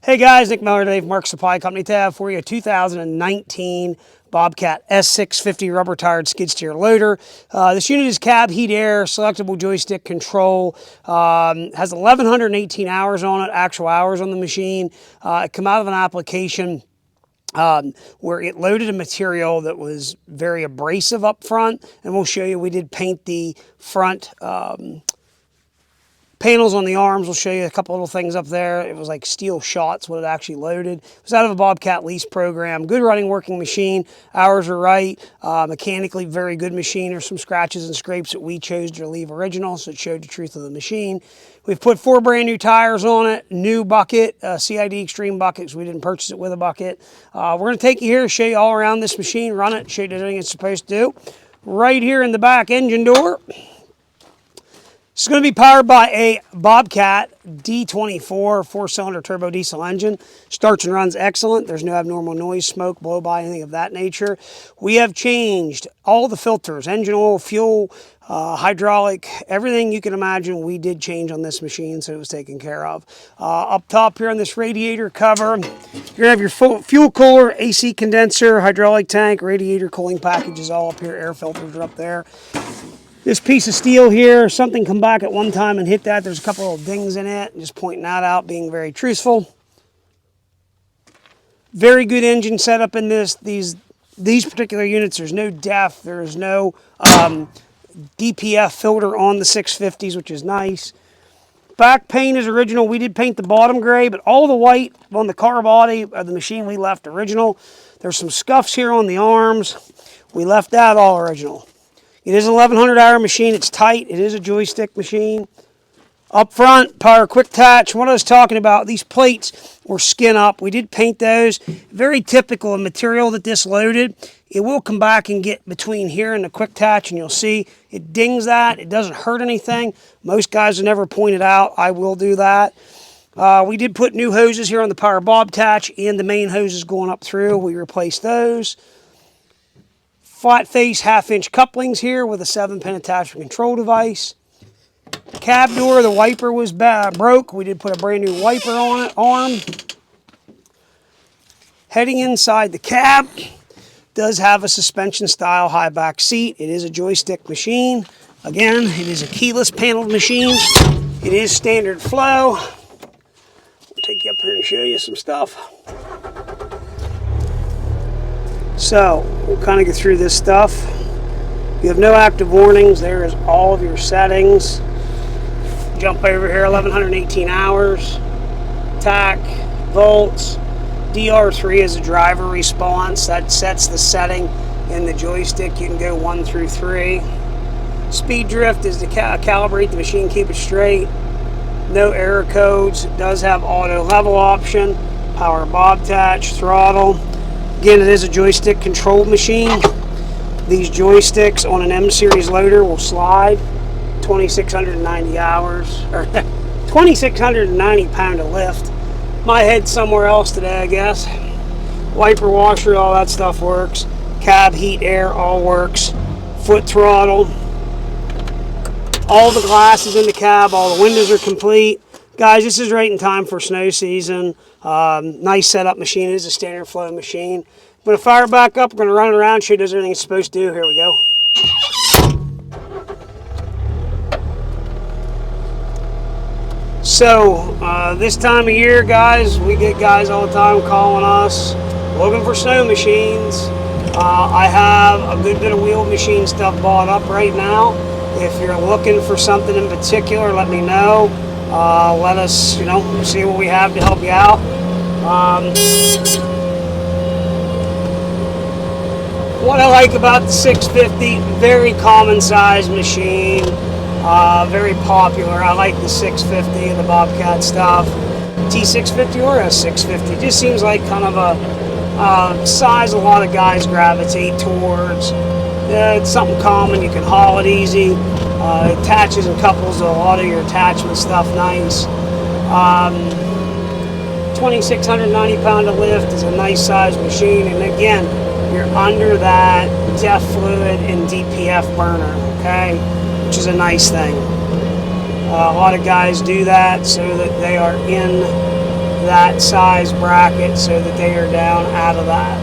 Hey guys, Nick Miller, Dave Mark Supply Company tab for you. 2019 Bobcat S650 rubber tired skid steer loader. This unit is cab, heat, air, selectable joystick control. Has 1,118 hours on it, actual hours on the machine. It came out of an application where it loaded a material that was very abrasive up front, and we'll show you. We did paint the front panels on the arms. We'll show you a couple little things up there. It was like steel shots what it actually loaded. It was out of a Bobcat lease program. Good running, working machine. Hours are right. Mechanically very good machine. There's some scratches and scrapes that we chose to leave original, so it showed the truth of the machine. We've put 4 brand new tires on it. New bucket, CID Xtreme buckets. We didn't purchase it with a bucket. We're going to take you here, show you all around this machine, run it, show you everything it's supposed to do. Right here in the back engine door. It's going to be powered by a Bobcat D24 4-cylinder turbo diesel engine. Starts and runs excellent. There's no abnormal noise, smoke, blow-by, anything of that nature. We have changed all the filters, engine oil, fuel, hydraulic, everything you can imagine we did change on this machine, so it was taken care of. Up top here on this radiator cover, you're going to have your fuel cooler, AC condenser, hydraulic tank, radiator cooling packages all up here, air filters are up there. This piece of steel here, something come back at one time and hit that. There's a couple little dings in it. Just pointing that out, being very truthful. Very good engine setup in these particular units. There's no DEF. There's no DPF filter on the 650s, which is nice. Back paint is original. We did paint the bottom gray, but all the white on the car body of the machine we left original. There's some scuffs here on the arms. We left that all original. It is an 1,100-hour machine. It's tight. It is a joystick machine. Up front, power quick attach. What I was talking about, these plates were skin up. We did paint those. Very typical of material that this loaded. It will come back and get between here and the quick attach, and you'll see it dings that. It doesn't hurt anything. Most guys have never pointed out. I will do that. We did put new hoses here on the power bob attach and the main hoses going up through. We replaced those. Flat face 1/2-inch couplings here with a 7-pin attachment control device. Cab door, the wiper was broke. We did put a brand new wiper on it, arm. Heading inside the cab, does have a suspension style high back seat. It is a joystick machine. Again, it is a keyless paneled machine. It is standard flow. I'll take you up here and show you some stuff. So, we'll kind of get through this stuff. You have no active warnings. There is all of your settings. Jump over here, 1,118 hours. TAC, volts. DR3 is a driver response. That sets the setting in the joystick. You can go 1 through 3. Speed drift is to calibrate the machine, keep it straight. No error codes. It does have auto level option. Power bob attach, throttle. Again, it is a joystick controlled machine. These joysticks on an M series loader will slide. 2,690 hours, or 2,690 pound of lift. My head's somewhere else today, I guess. Wiper, washer, all that stuff works. Cab, heat, air, all works. Foot throttle. All the glass is in the cab. All the windows are complete. Guys, this is right in time for snow season. Nice setup machine. It is a standard flow machine. I'm going to fire it back up. We're going to run it around, show you does everything it's supposed to do. Here we go. So, this time of year, guys, we get guys all the time calling us, looking for snow machines. I have a good bit of wheel machine stuff bought up right now. If you're looking for something in particular, let me know. Let us, see what we have to help you out. What I like about the 650, very common size machine, very popular. I like the 650 and the Bobcat stuff. T650 or S650, just seems like kind of a size a lot of guys gravitate towards. It's something common, you can haul it easy. It attaches and couples to a lot of your attachment stuff nice. 2,690 pound of lift is a nice size machine, and again, you're under that DEF fluid and DPF burner, okay, which is a nice thing. A lot of guys do that so that they are in that size bracket so that they are down out of that.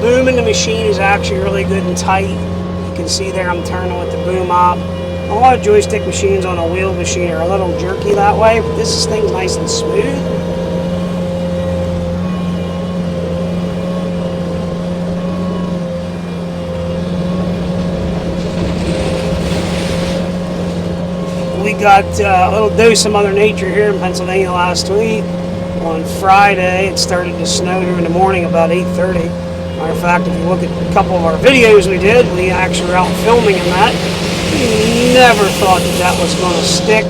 Boom in the machine is actually really good and tight. You can see there I'm turning with the boom up. A lot of joystick machines on a wheel machine are a little jerky that way, but this thing's nice and smooth. We got a little dose of Mother Nature here in Pennsylvania last week. On Friday, it started to snow here in the morning about 8:30. Matter of fact, if you look at a couple of our videos we did, we actually were out filming in that. We never thought that that was going to stick.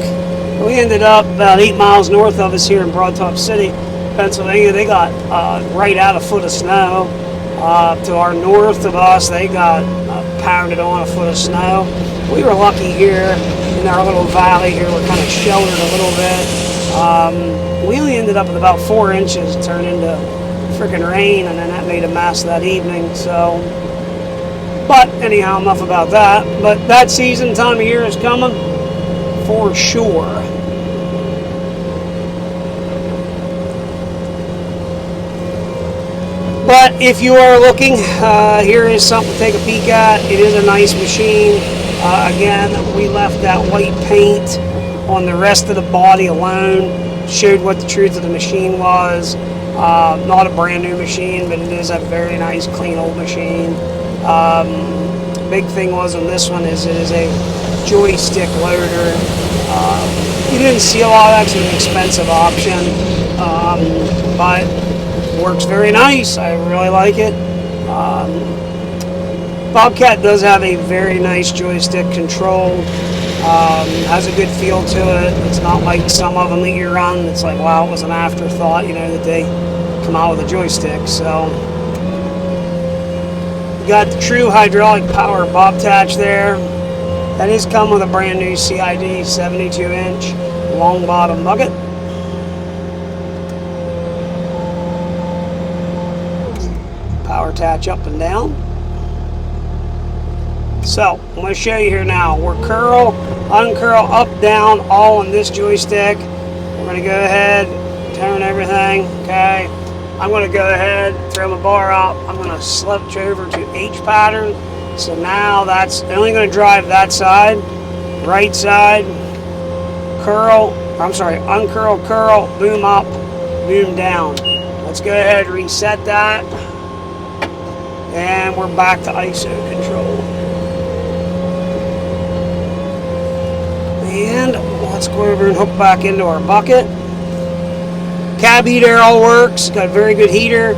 We ended up about 8 miles north of us here in Broad Top City, Pennsylvania. They got right out a foot of snow. To our north of us, they got pounded on a foot of snow. We were lucky here in our little valley here. We're kind of sheltered a little bit. We only ended up with about 4 inches. It turned into freaking rain, and then that made a mess that evening. So, but anyhow, enough about that. But that season time of year is coming for sure. But if you are looking, here is something to take a peek at. It is a nice machine. Again, we left that white paint on the rest of the body alone. Showed what the truth of the machine was. Not a brand new machine, but it is a very nice, clean old machine. Big thing was on this one is it is a joystick loader. You didn't see a lot of that, it's an expensive option, but works very nice. I really like it. Bobcat does have a very nice joystick control. Has a good feel to it. It's not like some of them that you run. It's like, wow, it was an afterthought, you know, that they come out with a joystick. So, you got the true hydraulic power Bobcat there. That is come with a brand new CID 72-inch long bottom bucket. Power attach up and down. So, I'm going to show you here now. We're curl, uncurl, up, down, all on this joystick. We're going to go ahead, turn everything, okay. I'm going to go ahead, throw my bar up. I'm going to switch over to H pattern. So now that's only going to drive that side, right side, curl, uncurl, curl, boom up, boom down. Let's go ahead, reset that. And we're back to ISO control. And let's go over and hook back into our bucket. Cab heater all works, got a very good heater.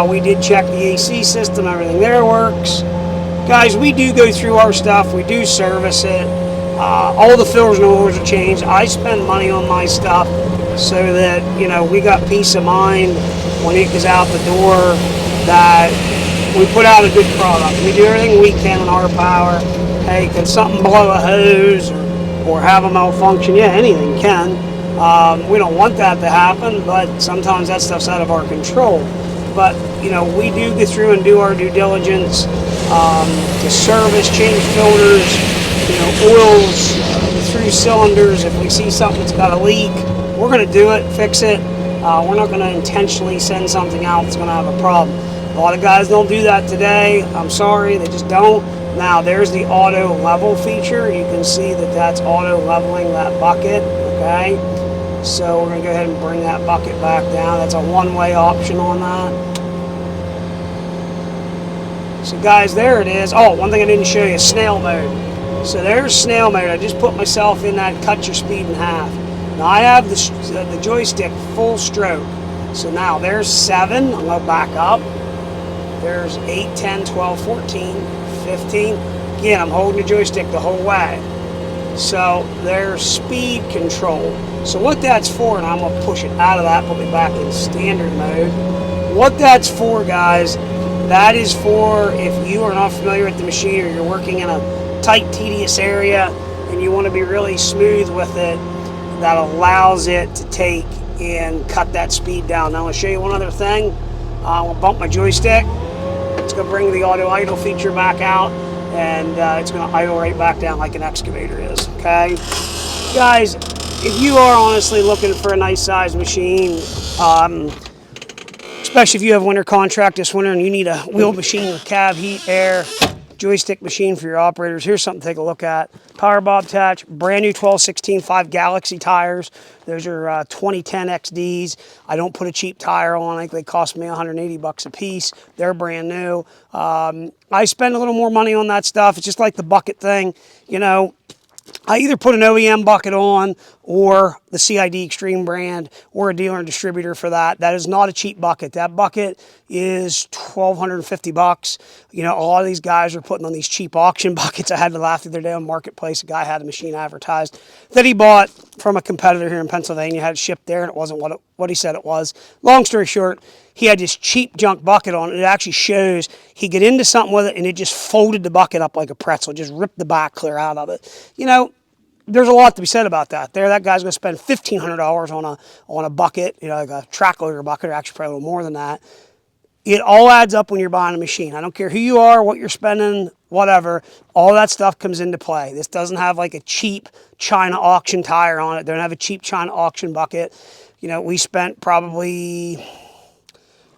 We did check the AC system, everything there works. Guys, we do go through our stuff, we do service it. All the filters and oils are changed. I spend money on my stuff so that, you know, we got peace of mind when it goes out the door that we put out a good product. We do everything we can in our power. Hey, can something blow a hose or have a malfunction? Yeah, anything can. We don't want that to happen, but sometimes that stuff's out of our control. But, you know, we do get through and do our due diligence to service, change filters, you know, oils, through cylinders. If we see something that's got a leak, we're going to do it, fix it. We're not going to intentionally send something out that's going to have a problem. A lot of guys don't do that today. I'm sorry, they just don't. Now, there's the auto level feature. You can see that that's auto leveling that bucket, okay? So we're going to go ahead and bring that bucket back down. That's a one-way option on that. So guys, there it is. Oh, one thing I didn't show you, snail mode. So there's snail mode. I just put myself in that, cut your speed in half. Now I have the joystick full stroke. So now there's 7. I'm going to back up. There's 8, 10, 12, 14, 15. Again, I'm holding the joystick the whole way. So there's speed control. So what that's for, and I'm going to push it out of that, put me back in standard mode. What that's for, guys, that is for if you are not familiar with the machine or you're working in a tight, tedious area and you want to be really smooth with it, that allows it to take and cut that speed down. Now I'm going to show you one other thing. I'll bump my joystick. It's going to bring the auto idle feature back out, and it's going to idle right back down like an excavator is, okay? Guys, if you are honestly looking for a nice size machine, especially if you have winter contract this winter and you need a wheeled machine with cab, heat, air, joystick machine for your operators, here's something to take a look at. Power bob attach, brand new 12-16-5 Galaxy tires. Those are 2010 XDs. I don't put a cheap tire on. I think they cost me 180 bucks a piece. They're brand new. I spend a little more money on that stuff. It's just like the bucket thing, you know. I either put an OEM bucket on or the CID Xtreme brand or a dealer and distributor for that. That is not a cheap bucket. That bucket is $1,250. You know, a lot of these guys are putting on these cheap auction buckets. I had to laugh the other day on Marketplace. A guy had a machine advertised that he bought from a competitor here in Pennsylvania, had it shipped there, and it wasn't what he said it was. Long story short, he had this cheap junk bucket on it. It actually shows he get into something with it and it just folded the bucket up like a pretzel, just ripped the back clear out of it. You know, there's a lot to be said about that. That guy's going to spend $1,500 on a bucket, you know, like a track loader bucket, or actually probably a little more than that. It all adds up when you're buying a machine. I don't care who you are, what you're spending, whatever. All that stuff comes into play. This doesn't have like a cheap China auction tire on it. They don't have a cheap China auction bucket. You know, we spent probably,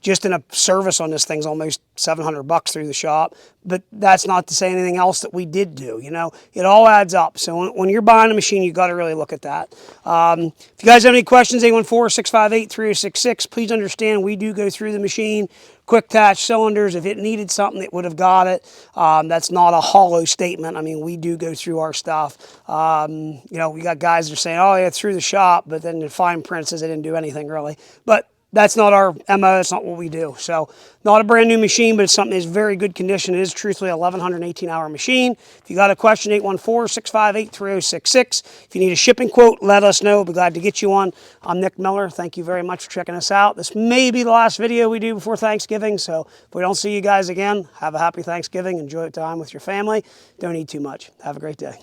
just in a service on this thing's almost 700 bucks through the shop. But that's not to say anything else that we did do, you know. It all adds up. So when you're buying a machine, you've got to really look at that. If you guys have any questions, 814-658-3066, please understand we do go through the machine, quick attach cylinders. If it needed something, it would have got it. That's not a hollow statement. I mean, we do go through our stuff. You know, we got guys that are saying, oh yeah, through the shop, but then the fine print says they didn't do anything really. But that's not our MO, that's not what we do. So, not a brand new machine, but it's something that's very good condition. It is truthfully a 1,118-hour machine. If you got a question, 814-658-3066. If you need a shipping quote, let us know. We'll be glad to get you one. I'm Nick Miller. Thank you very much for checking us out. This may be the last video we do before Thanksgiving, so if we don't see you guys again, have a happy Thanksgiving. Enjoy time with your family. Don't eat too much. Have a great day.